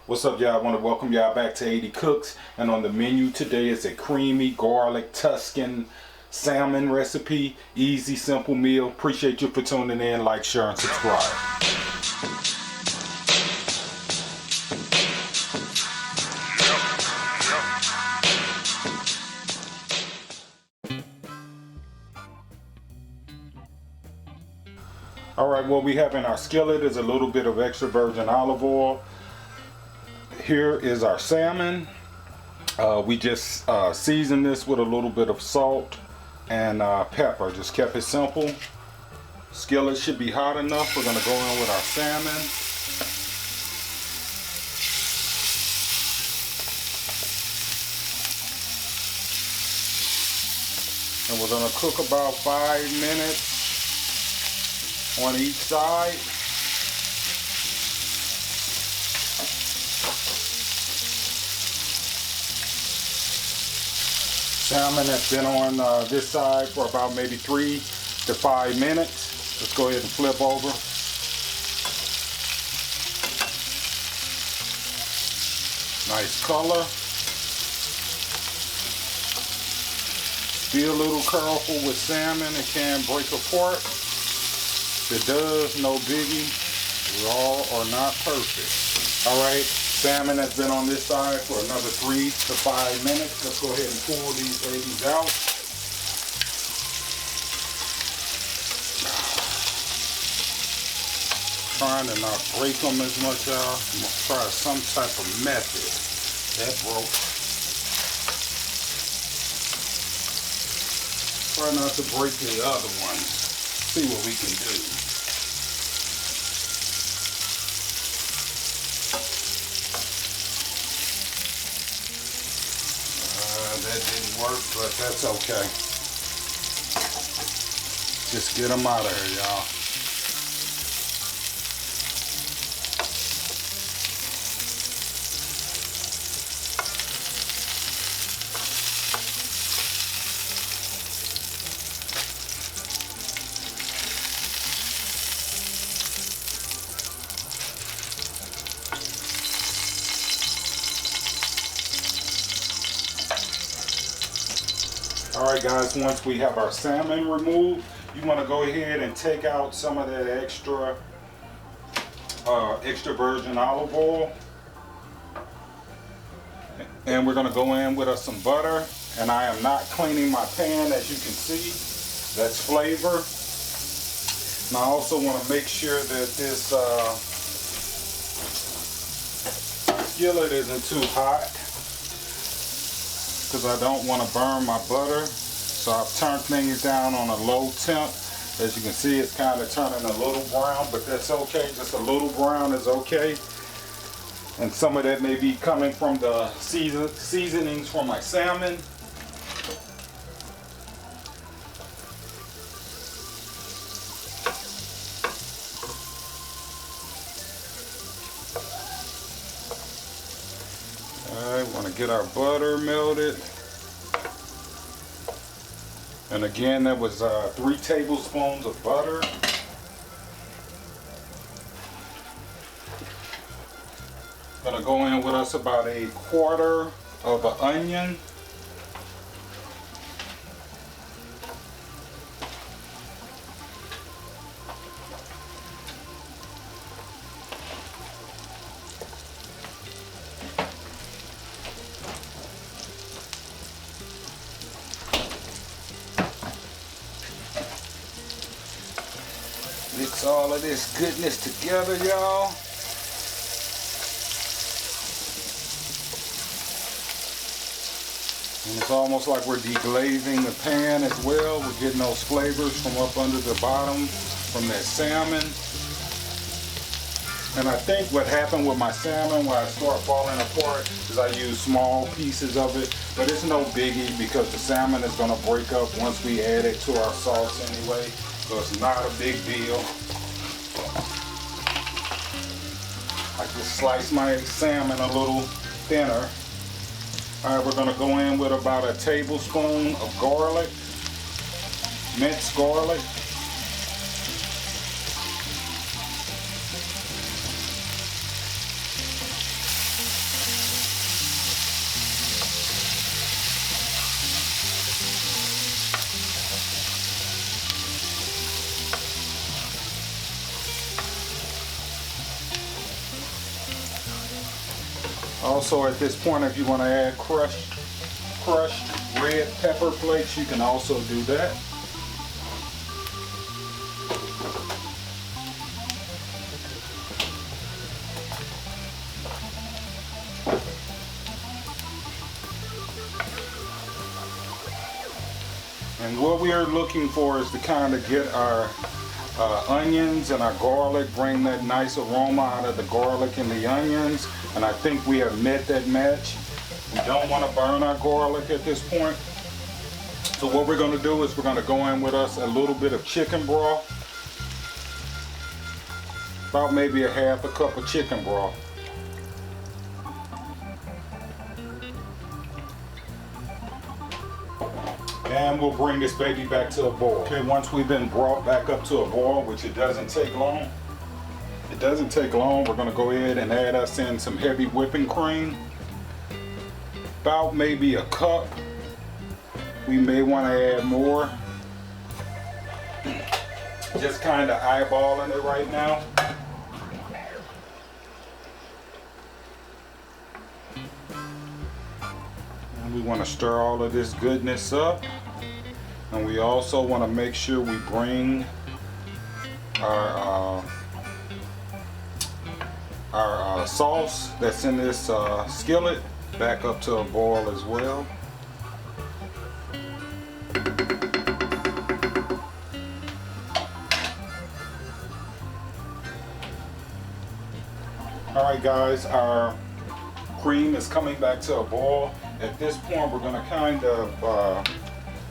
What's up, y'all? I want to welcome y'all back to 80 Cooks, and on the menu today is a creamy garlic Tuscan salmon recipe. Easy, simple meal. Appreciate you for tuning in. Like, share, and subscribe. Alright, what we have in our skillet is a little bit of extra virgin olive oil. Here is our salmon. We just seasoned this with a little bit of salt and pepper. Just kept it simple. Skillet should be hot enough. We're going to go in with our salmon. And we're going to cook about 5 minutes on each side. Salmon has been on this side for about maybe 3 to 5 minutes. Let's go ahead and flip over. Nice color. Be a little careful with salmon. It can break apart. If it does, no biggie. We all are not perfect. Alright, salmon has been on this side for another 3 to 5 minutes. Let's go ahead and pull these babies out. Trying to not break them as much, y'all. I'm going to try some type of method. That broke. Try not to break the other ones. See what we can do. That didn't work, but that's okay. Just get them out of here, y'all. Alright guys, once we have our salmon removed, you want to go ahead and take out some of that extra virgin olive oil. And we're going to go in with some butter. And I am not cleaning my pan, as you can see. That's flavor. And I also want to make sure that this skillet isn't too hot, because I don't want to burn my butter. So I've turned things down on a low temp. As you can see, it's kind of turning a little brown, but that's okay. Just a little brown is okay. And some of that may be coming from the seasonings for my salmon. Alright, want to get our butter melted. And again, that was 3 tablespoons of butter. Gonna go in with us about 1/4 of an onion. Mix all of this goodness together, y'all. And it's almost like we're deglazing the pan as well. We're getting those flavors from up under the bottom from that salmon. And I think what happened with my salmon when I start falling apart is I use small pieces of it. But it's no biggie, because the salmon is going to break up once we add it to our sauce anyway. So it's not a big deal. I just slice my salmon a little thinner. Alright, we're going to go in with about 1 tablespoon of garlic, minced garlic. Also at this point, if you want to add crushed red pepper flakes, you can also do that. And what we are looking for is to kind of get our onions and our garlic, bring that nice aroma out of the garlic and the onions. And I think we have met that match. We don't want to burn our garlic at this point. So what we're going to do is we're going to go in with us a little bit of chicken broth. About maybe a half a cup of chicken broth. And we'll bring this baby back to a boil. Okay, once we've been brought back up to a boil, which it doesn't take long. It doesn't take long. We're gonna go ahead and add us in some heavy whipping cream. About maybe a cup. We may want to add more. Just kind of eyeballing it right now. And we want to stir all of this goodness up. And we also want to make sure we bring our sauce that's in this skillet back up to a boil as well. Alright guys, our cream is coming back to a boil. At this point we're going to kind of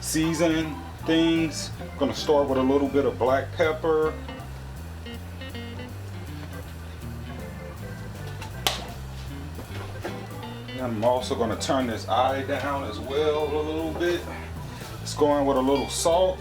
season things. I'm going to start with a little bit of black pepper. And I'm also going to turn this eye down as well a little bit. Let's go in with a little salt.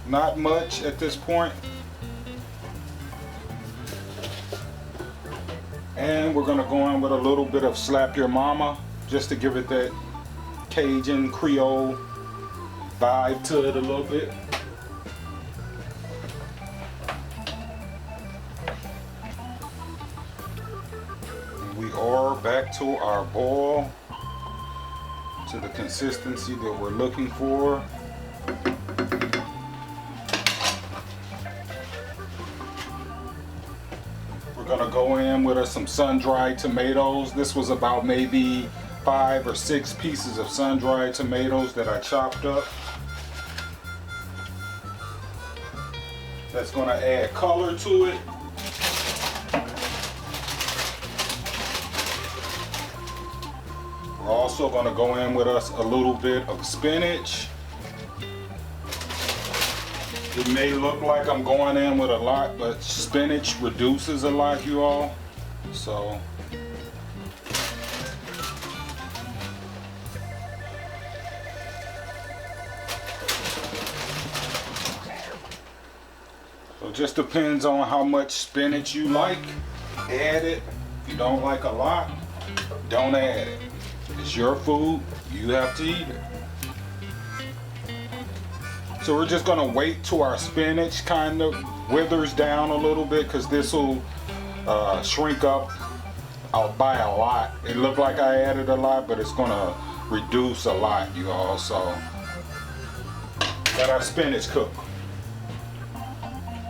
Not much at this point. And we're going to go in with a little bit of Slap Your Mama, just to give it that Cajun Creole vibe to it a little bit. And we are back to our boil, to the consistency that we're looking for. We're gonna go in with some sun-dried tomatoes. This was about maybe 5 or 6 pieces of sun-dried tomatoes that I chopped up. That's going to add color to it. We're also going to go in with us a little bit of spinach. It may look like I'm going in with a lot, but spinach reduces a lot, you all. So it just depends on how much spinach you like. Add it. If you don't like a lot, don't add it. It's your food. You have to eat it. So we're just going to wait till our spinach kind of withers down a little bit, because this will shrink up by a lot. It looked like I added a lot, but it's going to reduce a lot, you all. So let our spinach cook.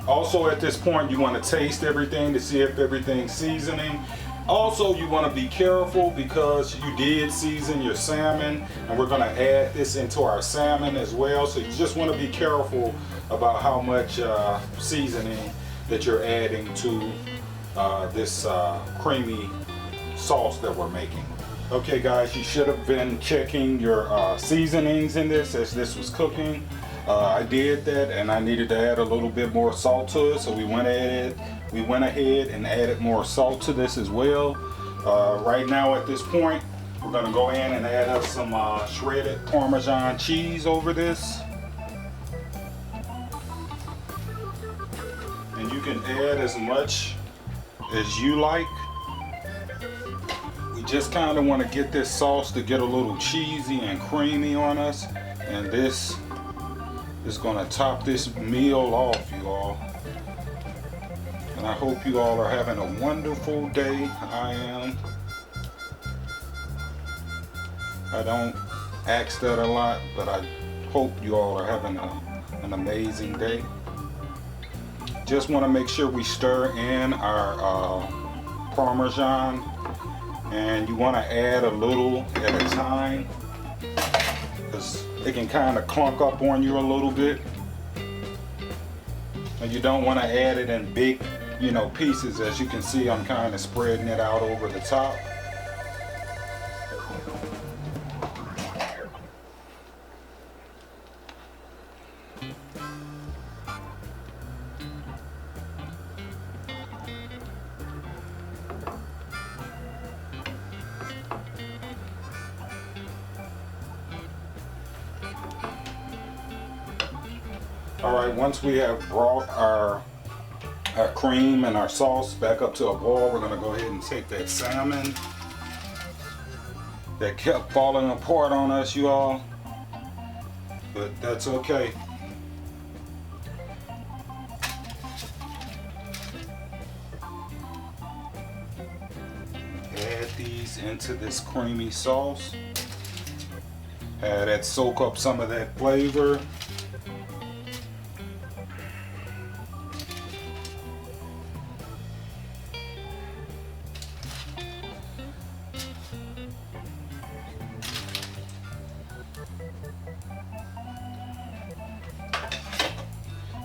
Also at this point you want to taste everything to see if everything's seasoning. Also you want to be careful because you did season your salmon, and we're going to add this into our salmon as well. So you just want to be careful about how much seasoning that you're adding to this creamy sauce that we're making. Okay guys, you should have been checking your seasonings in this as this was cooking. I did that, and I needed to add a little bit more salt to it, so we went ahead and added more salt to this as well. Right now at this point, we're going to go in and add up some shredded Parmesan cheese over this. And you can add as much as you like. We just kind of want to get this sauce to get a little cheesy and creamy on us, and this is going to top this meal off, you all. And I hope you all are having a wonderful day. I am. I don't ask that a lot, but I hope you all are having an amazing day. Just want to make sure we stir in our Parmesan, and you want to add a little at a time because it can kind of clunk up on you a little bit, and you don't want to add it in big, pieces. As you can see, I'm kind of spreading it out over the top. Alright, once we have brought our cream and our sauce back up to a boil, we're going to go ahead and take that salmon that kept falling apart on us, you all. But that's okay. Add these into this creamy sauce. Have that soak up some of that flavor.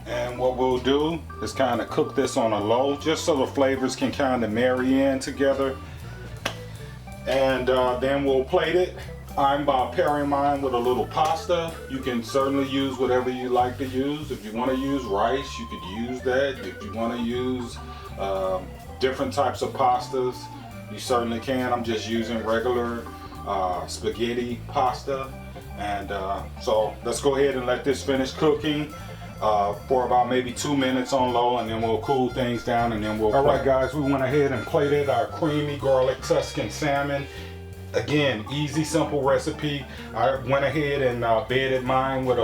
And what we'll do is kind of cook this on a low, just so the flavors can kind of marry in together. And then we'll plate it. I'm pairing mine with a little pasta. You can certainly use whatever you like to use. If you want to use rice, you could use that. If you want to use different types of pastas, you certainly can. I'm just using regular spaghetti pasta. And so let's go ahead and let this finish cooking for about maybe 2 minutes on low, and then we'll cool things down, and then we'll plate. Alright guys, we went ahead and plated our creamy garlic Tuscan salmon. Again, easy, simple recipe. I went ahead and bedded mine with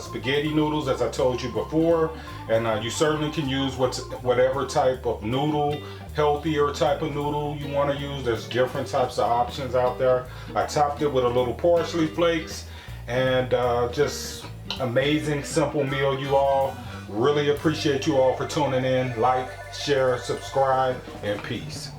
spaghetti noodles, as I told you before. And you certainly can use whatever type of noodle, healthier type of noodle you want to use. There's different types of options out there. I topped it with a little parsley flakes, and just amazing, simple meal, you all. Really appreciate you all for tuning in. Like, share, subscribe, and peace.